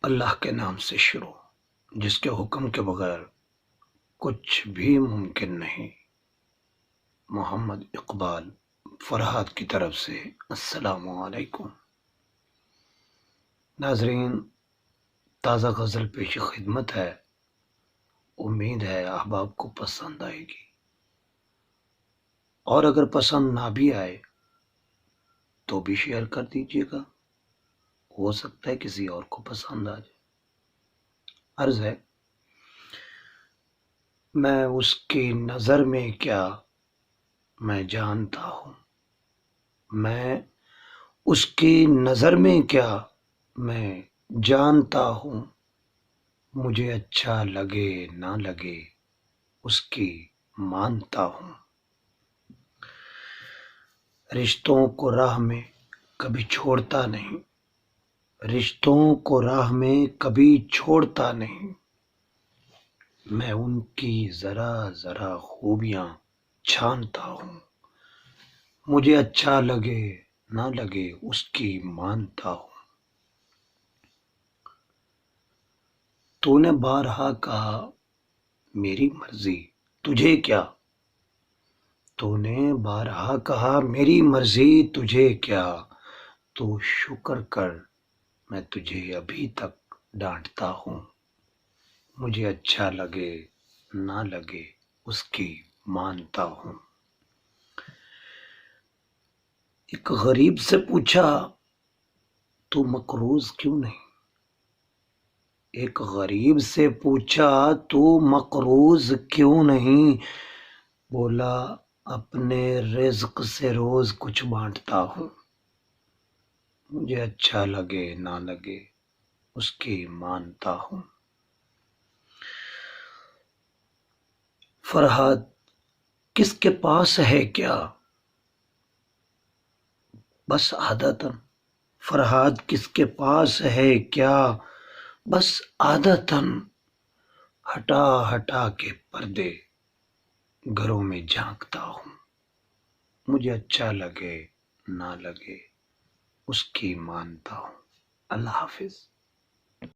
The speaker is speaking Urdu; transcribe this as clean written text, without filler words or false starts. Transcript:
اللہ کے نام سے شروع، جس کے حکم کے بغیر کچھ بھی ممکن نہیں۔ محمد اقبال فرحات کی طرف سے السلام علیکم۔ ناظرین، تازہ غزل پیش خدمت ہے، امید ہے احباب کو پسند آئے گی، اور اگر پسند نہ بھی آئے تو بھی شیئر کر دیجیے گا، ہو سکتا ہے کسی اور کو پسند آ جائے۔ عرض ہے، میں اس کی نظر میں کیا میں جانتا ہوں، میں اس کی نظر میں کیا میں جانتا ہوں، مجھے اچھا لگے نہ لگے اس کی مانتا ہوں۔ رشتوں کو راہ میں کبھی چھوڑتا نہیں، رشتوں کو راہ میں کبھی چھوڑتا نہیں، میں ان کی ذرا ذرا خوبیاں چھانتا ہوں، مجھے اچھا لگے نہ لگے اس کی مانتا ہوں۔ تو نے بارہا کہا میری مرضی تجھے کیا، تو نے بارہا کہا میری مرضی تجھے کیا، تو شکر کر میں تجھے ابھی تک ڈانٹتا ہوں، مجھے اچھا لگے نہ لگے اس کی مانتا ہوں۔ ایک غریب سے پوچھا تو مقروض کیوں نہیں، ایک غریب سے پوچھا تو مقروض کیوں نہیں، بولا اپنے رزق سے روز کچھ بانٹتا ہوں، مجھے اچھا لگے نہ لگے اس کی مانتا ہوں۔ فرحات کس کے پاس ہے کیا، بس عادتاً، فرحات کس کے پاس ہے کیا، بس عادتاً، ہٹا ہٹا کے پردے گھروں میں جھانکتا ہوں، مجھے اچھا لگے نہ لگے اس کی مانتا ہوں۔ اللہ حافظ۔